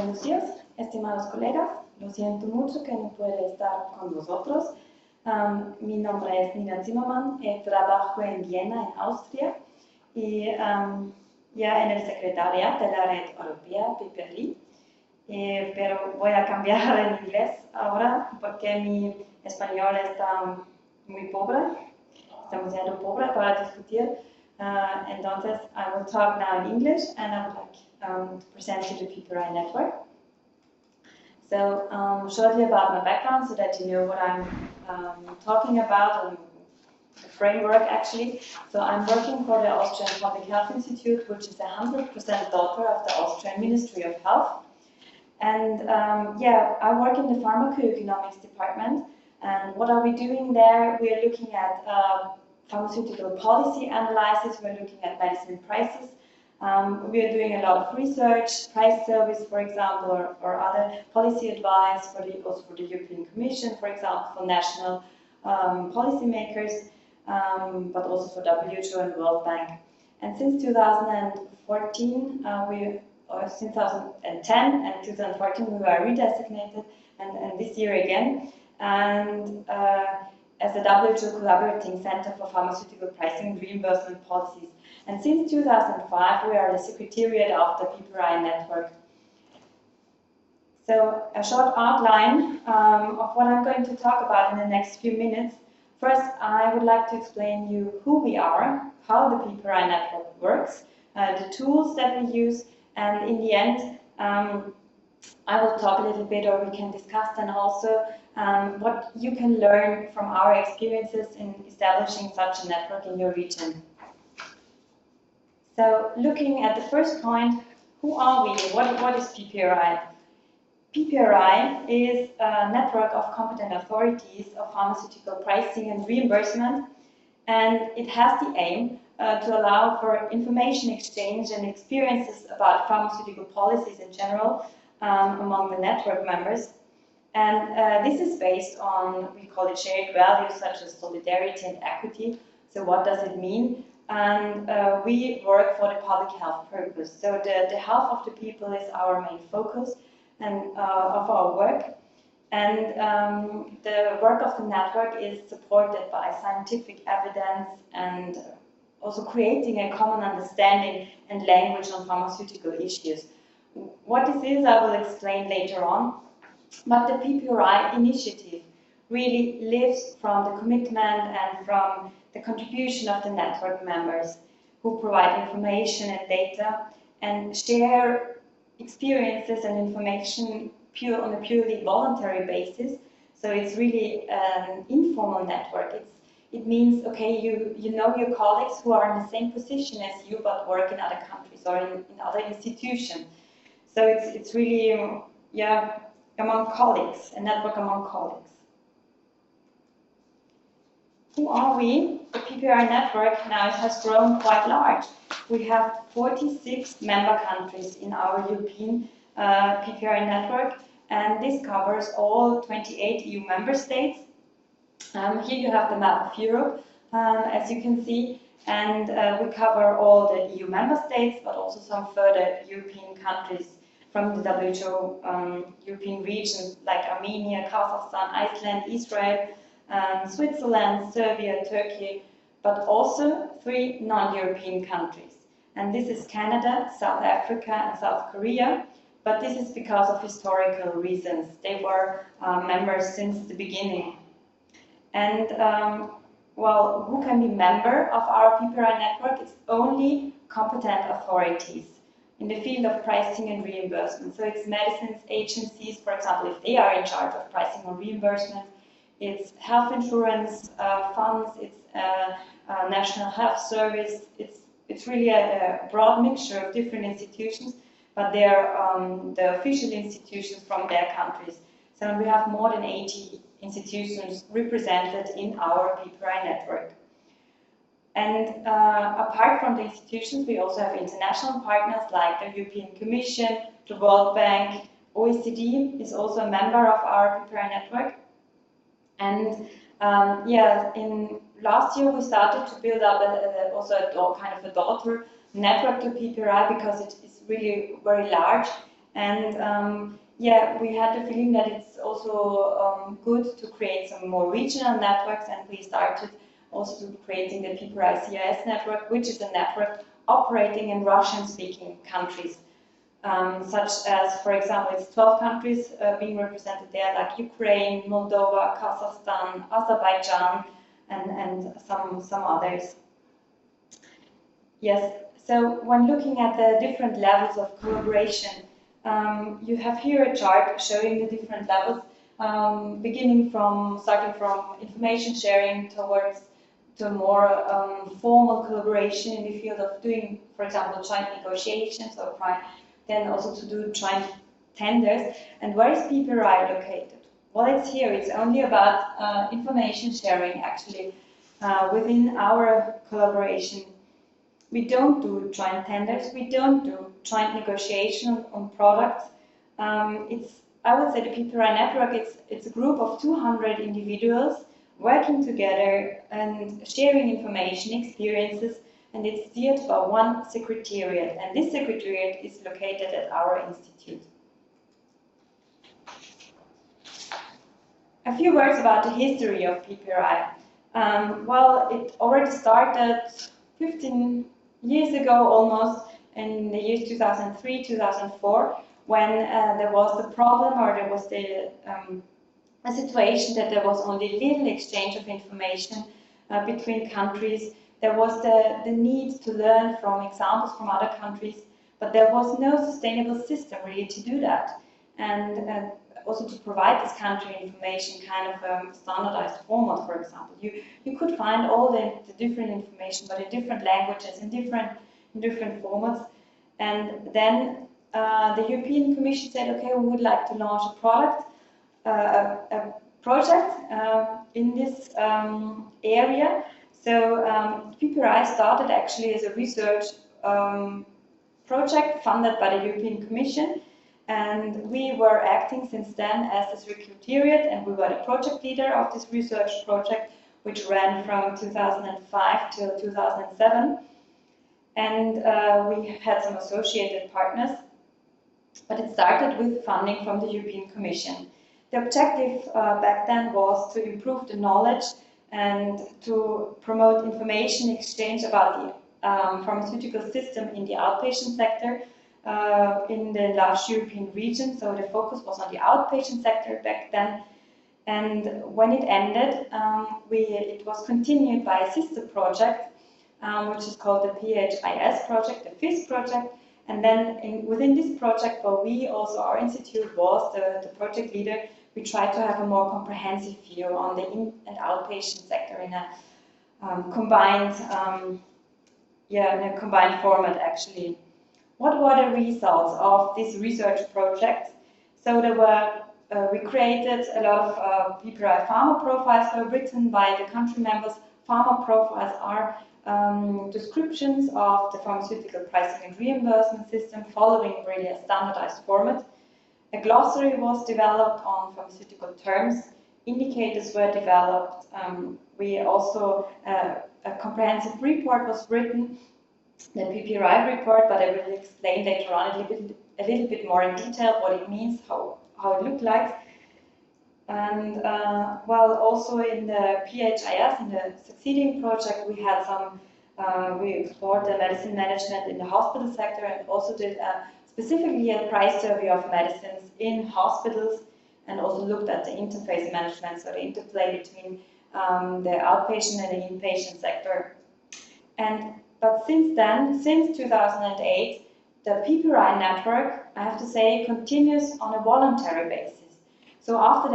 Buenos días, estimados colegas. Lo siento mucho que no pueda estar con vosotros. Mi nombre es Nina Zimmermann, trabajo en Viena, en Austria, y ya en el secretariado de la red europea Ppri. Pero voy a cambiar en inglés ahora porque mi español está muy pobre, está demasiado pobre para discutir. Entonces, I will talk now in English, and I would like to present you the Ppri network. So, shortly about my background, so that you know what I'm talking about, and the framework actually. So, I'm working for the Austrian Public Health Institute, which is 100% daughter of the Austrian Ministry of Health. And yeah, I work in the pharmacoeconomics department. And what are we doing there? We are looking at pharmaceutical policy analysis. We're looking at medicine prices. We are doing a lot of research, price service, for example, or other policy advice also for the European Commission, for example, for national policymakers, but also for WHO and World Bank. And since 2014, since 2010 and 2014, we were redesignated, and this year again, and as the WHO Collaborating Center for Pharmaceutical Pricing and Reimbursement Policies. And since 2005, we are the secretariat of the Ppri network. So, a short outline of what I'm going to talk about in the next few minutes. First, I would like to explain you who we are, how the Ppri network works, the tools that we use, and in the end, I will talk a little bit, or we can discuss then also what you can learn from our experiences in establishing such a network in your region. So, looking at the first point, who are we? What is Ppri? Ppri is a network of competent authorities of pharmaceutical pricing and reimbursement, and it has the aim to allow for information exchange and experiences about pharmaceutical policies in general among the network members. And this is based on, we call it shared values such as solidarity and equity. So what does it mean? And we work for the public health purpose. So the health of the people is our main focus and of our work. And the work of the network is supported by scientific evidence and also creating a common understanding and language on pharmaceutical issues. What this is, I will explain later on. But the Ppri initiative really lives from the commitment and from the contribution of the network members who provide information and data and share experiences and information on a purely voluntary basis. So it's really an informal network. It means, okay, you know your colleagues who are in the same position as you but work in other countries or in other institutions. So it's really, yeah, among colleagues, a network among colleagues. Who are we? The Ppri network now has grown quite large. We have 46 member countries in our European Ppri network, and this covers all 28 EU member states. Here you have the map of Europe, as you can see, and we cover all the EU member states, but also some further European countries from the WHO European regions like Armenia, Kazakhstan, Iceland, Israel, Switzerland, Serbia, Turkey, but also 3 non-European countries. And this is Canada, South Africa, and South Korea, but this is because of historical reasons. They were members since the beginning. And, well, who can be member of our Ppri network? It's only competent authorities in the field of pricing and reimbursement. So it's medicines agencies, for example, if they are in charge of pricing or reimbursement, it's health insurance funds, it's National Health Service, it's really a broad mixture of different institutions, but they're the official institutions from their countries. So we have more than 80 institutions represented in our Ppri network. And apart from the institutions, we also have international partners like the European Commission, the World Bank, OECD is also a member of our Ppri network. And yeah, in last year we started to build up kind of a daughter network to Ppri because it is really very large, And yeah, we had the feeling that it's also good to create some more regional networks, and we started also creating the Ppri CIS network, which is a network operating in Russian-speaking countries. Such as, for example, it's 12 countries being represented there, like Ukraine, Moldova, Kazakhstan, Azerbaijan, and some others. Yes, so when looking at the different levels of collaboration, you have here a chart showing the different levels, starting from information sharing towards to more formal collaboration in the field of doing, for example, joint negotiations, or then also to do joint tenders. And where is Ppri located? Well, it's here. It's only about information sharing, actually, within our collaboration. We don't do joint tenders. We don't do joint negotiation on products. I would say the Ppri network, it's a group of 200 individuals working together and sharing information, experiences, and it's steered by one secretariat. And this secretariat is located at our institute. A few words about the history of Ppri. Well, it already started 15 years ago almost, in the years 2003, 2004, when there was the problem, or there was a situation that there was only little exchange of information between countries. There was the need to learn from examples from other countries, but there was no sustainable system really to do that. And also to provide this country information kind of standardized format, for example. You could find all the different information, but in different languages, in different formats. And then the European Commission said, okay, we would like to launch a project in this area. So Ppri started actually as a research project funded by the European Commission. And we were acting since then as the secretariat, and we were the project leader of this research project, which ran from 2005 till 2007. And we had some associated partners, but it started with funding from the European Commission. The objective back then was to improve the knowledge and to promote information exchange about the pharmaceutical system in the outpatient sector, in the large European region. So the focus was on the outpatient sector back then. And when it ended, it was continued by a sister project, which is called the PHIS project, the FIS project. And then within this project, where we also, our institute was the project leader, we tried to have a more comprehensive view on the in and outpatient sector in a combined format, actually. What were the results of this research project? So there were, we created a lot of Ppri pharma profiles were written by the country members. Pharma profiles are descriptions of the pharmaceutical pricing and reimbursement system following really a standardized format. A glossary was developed on pharmaceutical terms. Indicators were developed. We also, a comprehensive report was written, the Ppri report, but I will explain later on a little bit more in detail what it means, how it looked like. And well, also in the PHIS, in the succeeding project, we had some, we explored the medicine management in the hospital sector, and also did specifically a price survey of medicines in hospitals, and also looked at the interface management, so the interplay between the outpatient and the inpatient sector. But since then, since 2008, the Ppri network, I have to say, continues on a voluntary basis. So after